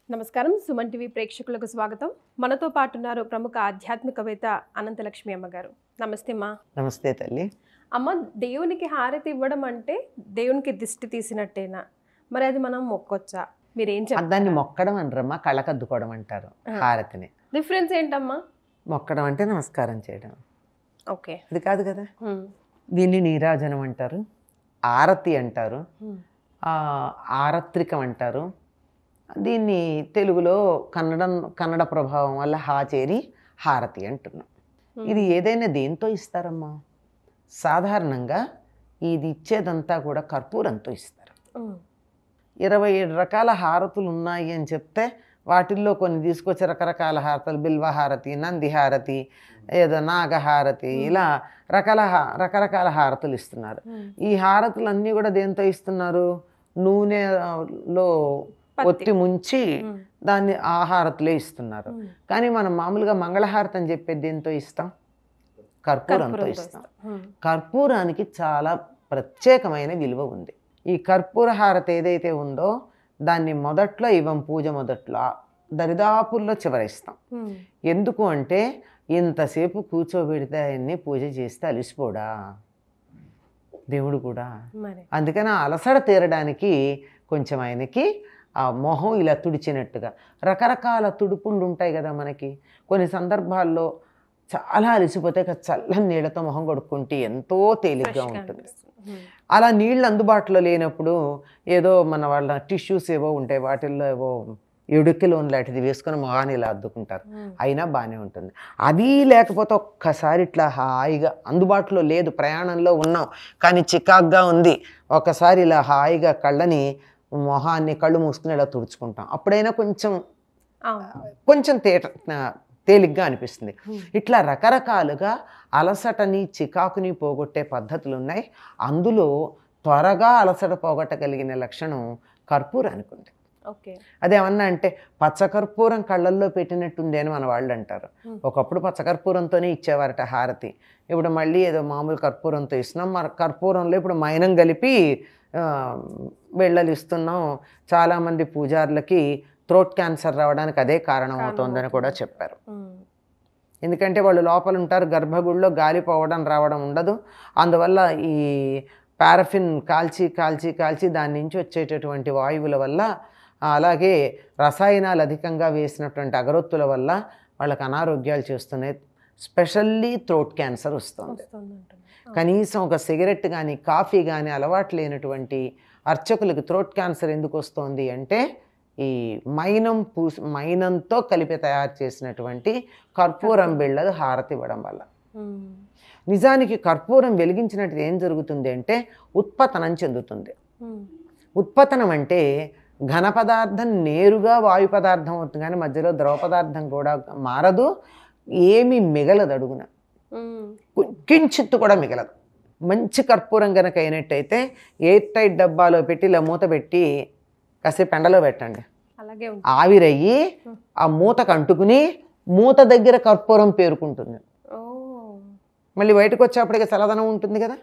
నమస్కారం సుమన్ టీవీ ప్రేక్షకులకు స్వాగతం. మనతో పాటు ఉన్నారు ప్రముఖ ఆధ్యాత్మికవేత్త అనంతలక్ష్మి అమ్మగారు. నమస్తే అమ్మా. నమస్తే తల్లి. అమ్మ, దేవునికి హారతి ఇవ్వడం అంటే దేవునికి దిష్టి తీసినట్టేనా? మరి అది మనం మొక్కొచ్చా? మీరేం చెప్తారు? దాన్ని మొక్కడం అనరమ్మా, కళ్ళకద్దుకోవడం అంటారు. హారతిని డిఫరెన్స్ ఏంటమ్మా? మొక్కడం అంటే నమస్కారం చేయడం. ఓకే, అది కాదు కదా. దీన్ని నీరాజనం అంటారు, ఆరతి అంటారు, ఆరత్రికం అంటారు. దీన్ని తెలుగులో కన్నడ ప్రభావం వల్ల చేరి హారతి అంటున్నాం. ఇది ఏదైనా దేంతో ఇస్తారమ్మా? సాధారణంగా ఇది ఇచ్చేదంతా కూడా కర్పూరంతో ఇస్తారు. 27 రకాల హారతులు ఉన్నాయి అని చెప్తే వాటిల్లో కొన్ని తీసుకొచ్చి రకరకాల హారతులు, బిల్వహారతి, నందిహారతి, ఏదో నాగహారతి, ఇలా రకరకాల హారతులు ఇస్తున్నారు. ఈ హారతులన్నీ కూడా దేంతో ఇస్తున్నారు? నూనెలో ఒత్తి ముంచి దాన్ని ఆ హారతులే ఇస్తున్నారు. కానీ మనం మామూలుగా మంగళహారతి అని చెప్పేది దేంతో ఇస్తాం? కర్పూరంతో ఇస్తాం. కర్పూరానికి చాలా ప్రత్యేకమైన విలువ ఉంది. ఈ కర్పూర హారతి ఏదైతే ఉందో దాన్ని మొదట్లో ఇవ్వం, పూజ మొదట్లో దరిదాపుల్లో చివరిస్తాం. ఎందుకు అంటే ఇంతసేపు కూర్చోబెడితే ఆయన్ని పూజ చేస్తే అలిసిపోడా దేవుడు కూడా. అందుకని ఆ అలసట తీరడానికి కొంచెం ఆయనకి ఆ మొహం ఇలా తుడిచినట్టుగా రకరకాల తుడుపుళ్ళు ఉంటాయి కదా మనకి. కొన్ని సందర్భాల్లో చాలా అలసిపోతే చల్లని నీళ్ళతో మొహం కడుక్కుంటే ఎంతో తేలిగ్గా ఉంటుంది. అలా నీళ్ళు అందుబాటులో లేనప్పుడు ఏదో మన వాళ్ళ టిష్యూస్ ఏవో ఉంటాయి, వాటిల్లో ఏవో ఎడుక్కిలోన్ లాంటిది వేసుకొని మొహాన్ని ఇలా అద్దుకుంటారు, అయినా బాగానే ఉంటుంది. అది లేకపోతే ఒక్కసారి ఇట్లా హాయిగా, అందుబాటులో లేదు, ప్రయాణంలో ఉన్నాం కానీ చికాగ్గా ఉంది, ఒకసారి ఇలా హాయిగా కళ్ళని మొహాన్ని కళ్ళు మూసుకుని ఇలా తుడుచుకుంటాం. అప్పుడైనా కొంచెం తేలిగ్గా అనిపిస్తుంది. ఇట్లా రకరకాలుగా అలసటని చికాకుని పోగొట్టే పద్ధతులు ఉన్నాయి. అందులో త్వరగా అలసట పోగొట్టగలిగిన లక్షణం కర్పూరానికి ఉంది. అదేమన్నా అంటే పచ్చకర్పూరం కళ్ళల్లో పెట్టినట్టుంది అని మన వాళ్ళు అంటారు. ఒకప్పుడు పచ్చకర్పూరంతోనే ఇచ్చేవారట హారతి, ఇప్పుడు మళ్ళీ ఏదో మామూలు కర్పూరంతో ఇస్తున్నాం. మన కర్పూరంలో ఇప్పుడు మైనం కలిపి వెళ్ళలు ఇస్తున్నాం. చాలామంది పూజారులకి థ్రోట్ క్యాన్సర్ రావడానికి అదే కారణం అవుతుందని కూడా చెప్పారు. ఎందుకంటే వాళ్ళు లోపల ఉంటారు, గర్భగుడిలో గాలి పోవడం రావడం ఉండదు. అందువల్ల ఈ పారఫిన్ కాల్చి కాల్చి కాల్చి దాని నుంచి వచ్చేటటువంటి వాయువుల వల్ల, అలాగే రసాయనాలు అధికంగా వేసినటువంటి అగరొత్తుల వల్ల వాళ్ళకి అనారోగ్యాలు చేస్తున్నాయి. స్పెషల్లీ థ్రోట్ క్యాన్సర్ వస్తుంది. కనీసం ఒక సిగరెట్ కానీ కాఫీ కానీ అలవాటు లేనటువంటి అర్చకులకి థ్రోట్ క్యాన్సర్ ఎందుకు వస్తుంది అంటే ఈ మైనంతో కలిపి తయారు చేసినటువంటి కర్పూరం బిళ్ళలు హారతి ఇవ్వడం వల్ల. నిజానికి కర్పూరం వెలిగించినట్టు ఏం జరుగుతుంది అంటే ఉత్పతనం చెందుతుంది. ఉత్పతనం అంటే ఘన పదార్థం నేరుగా వాయు పదార్థం అవుతుంది, కానీ మధ్యలో ద్రవ పదార్థం కూడా మారదు, ఏమీ మిగలదు, అడుగున కించిత్తు కూడా మిగలదు. మంచి కర్పూరం కనుక అయినట్టయితే ఎయిర్ టైట్ డబ్బాలో పెట్టి ఇలా మూత పెట్టి కాసేపు ఎండలో పెట్టండి, ఆవిరయ్యి ఆ మూతకు అంటుకుని మూత దగ్గర కర్పూరం పేరుకుంటుంది. మళ్ళీ బయటకు వచ్చేప్పటికి చల్లదనం ఉంటుంది కదా,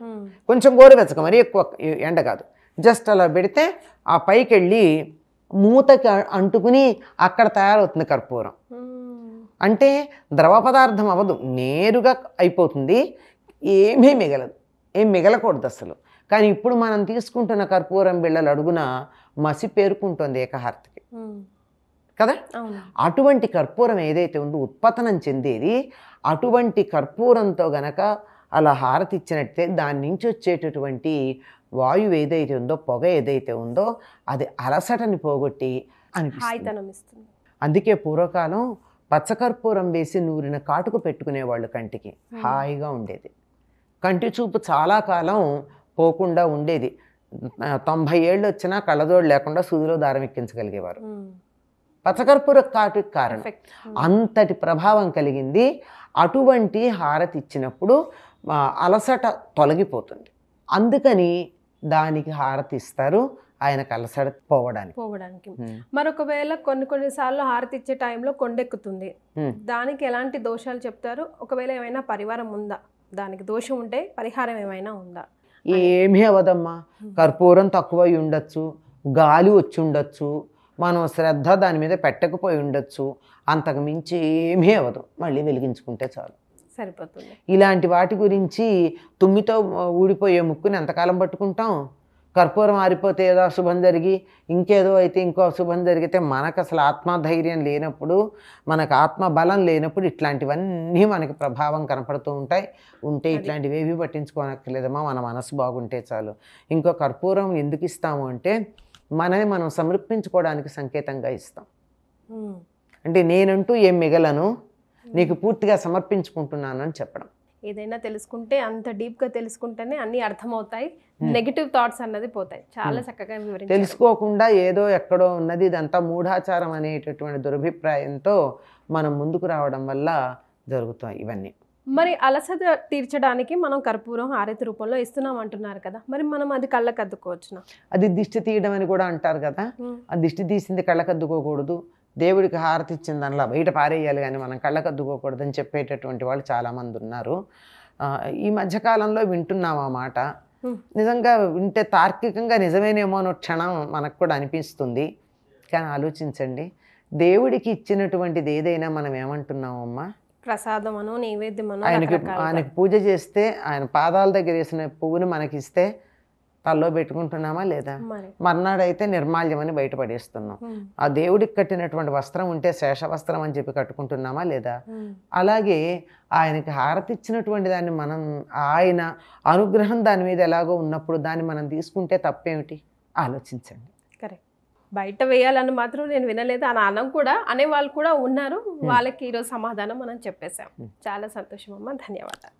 కొంచెం గోరువెచ్చక, మరీ ఎక్కువ ఎండ కాదు, జస్ట్ అలా పెడితే ఆ పైకి వెళ్ళి మూతకి అంటుకుని అక్కడ తయారవుతుంది కర్పూరం. అంటే ద్రవ పదార్థం అవ్వదు, నేరుగా అయిపోతుంది, ఏమీ మిగలదు, ఏం మిగలకూడదు అసలు. కానీ ఇప్పుడు మనం తీసుకుంటున్న కర్పూరం బిళ్ళలు అడుగున మసి పేరుకుంటుంది ఏకహారతికి కదా. అటువంటి కర్పూరం ఏదైతే ఉందో ఉత్పతనం చెందేది, అటువంటి కర్పూరంతో గనక అలా హారతి ఇచ్చినట్టే దాని నుంచి వచ్చేటటువంటి వాయువు ఏదైతే ఉందో, పొగ ఏదైతే ఉందో, అది అలసటని పోగొట్టి అనిపిస్తుంది. అందుకే పూర్వకాలం పచ్చకర్పూరం వేసి నూరిన కాటుకు పెట్టుకునేవాళ్ళు కంటికి, హాయిగా ఉండేది. కంటి చూపు చాలా కాలం పోకుండా ఉండేది. 90 ఏళ్ళు వచ్చినా కళ్ళజోడు లేకుండా సూదిలో దారం ఎక్కించగలిగేవారు. పచ్చకర్పూర కాటుకి కారణం, అంతటి ప్రభావం కలిగింది. అటువంటి హారతి ఇచ్చినప్పుడు అలసట తొలగిపోతుంది. అందుకని దానికి హారతి ఇస్తారు, ఆయనకు అలసట పోవడానికి. మరొకవేళ కొన్నిసార్లు హారతి ఇచ్చే టైంలో కొండెక్కుతుంది, దానికి ఎలాంటి దోషాలు చెప్తారు? ఒకవేళ ఏమైనా పరిహారం ఉందా? దానికి దోషం ఉంటే పరిహారం ఏమైనా ఉందా? ఏమీ అవదమ్మా. కర్పూరం తక్కువ ఉండొచ్చు, గాలి వచ్చి ఉండొచ్చు, మనం శ్రద్ధ దాని మీద పెట్టకపోయి ఉండొచ్చు, అంతకు మించి ఏమీ అవ్వదు, మళ్ళీ వెలిగించుకుంటే చాలు, సరిపోతుంది. ఇలాంటి వాటి గురించి తుమ్మితో ఊడిపోయే ముక్కుని ఎంతకాలం పట్టుకుంటాం? కర్పూరం ఆరిపోతే ఏదో అశుభం జరిగి ఇంకేదో అయితే ఇంకో అశుభం జరిగితే మనకు అసలు ఆత్మధైర్యం లేనప్పుడు, మనకు ఆత్మబలం లేనప్పుడు ఇట్లాంటివన్నీ మనకి ప్రభావం కనపడుతూ ఉంటాయి. ఇట్లాంటివి ఏవి పట్టించుకోనక్కర్లేదమ్మా, మన మనసు బాగుంటే చాలు. ఇంకో కర్పూరం ఎందుకు ఇస్తాము అంటే మనని మనం సమర్పించుకోవడానికి సంకేతంగా ఇస్తాం. అంటే నేనంటూ ఏం మిగలను, నీకు పూర్తిగా సమర్పించుకుంటున్నాను అని చెప్పడం. ఏదైనా తెలుసుకుంటే అంత డీప్గా తెలుసుకుంటేనే అన్నీ అర్థమవుతాయి, నెగిటివ్ థాట్స్ అన్నది పోతాయి. చాలా చక్కగా వివరించారు. తెలుసుకోకుండా ఏదో ఎక్కడో ఉన్నది, ఇదంతా మూఢాచారం అనేటటువంటి దురభిప్రాయంతో మనం ముందుకు రావడం వల్ల జరుగుతాయి ఇవన్నీ. మరి అలసట తీర్చడానికి మనం కర్పూరం హారతి రూపంలో ఇస్తున్నాం అంటున్నారు కదా, మరి మనం అది కళ్ళకు అద్దుకోవచ్చునా? అది దిష్టి తీయడం అని కూడా అంటారు కదా, ఆ దిష్టి తీసింది కళ్ళకు అద్దుకోకూడదు, దేవుడికి హారతి ఇచ్చింది దానిలో బయట పారేయాలి కానీ మనం కళ్ళకు అద్దుకోకూడదు అని చెప్పేటటువంటి వాళ్ళు చాలామంది ఉన్నారు. ఈ మధ్యకాలంలో వింటున్నాం ఆ మాట. నిజంగా వింటే తార్కికంగా నిజమేనేమో అన్న క్షణం మనకు కూడా అనిపిస్తుంది. కానీ ఆలోచించండి, దేవుడికి ఇచ్చినటువంటిది ఏదైనా మనం ఏమంటున్నామమ్మా? ప్రసాదమనో నైవేద్యమనో. ఆయనకు పూజ చేస్తే ఆయన పాదాల దగ్గర వేసిన పువ్వుని మనకిస్తే తల్లో పెట్టుకుంటున్నామా లేదా? మర్నాడైతే నిర్మాల్యం అని బయటపడేస్తున్నాం. ఆ దేవుడికి కట్టినటువంటి వస్త్రం ఉంటే శేషవస్త్రం అని చెప్పి కట్టుకుంటున్నామా లేదా? అలాగే ఆయనకి హారతి ఇచ్చినటువంటి దాన్ని మనం, ఆయన అనుగ్రహం దాని మీద ఎలాగో ఉన్నప్పుడు దాన్ని మనం తీసుకుంటే తప్పేమిటి? ఆలోచించండి. కరెక్ట్. బయట వేయాలని మాత్రం నేను వినలేదు, అని అనం కూడా అనేవాళ్ళు కూడా ఉన్నారు. వాళ్ళకి ఈరోజు సమాధానం మనం చెప్పేశాం. చాలా సంతోషం అమ్మా, ధన్యవాదాలు.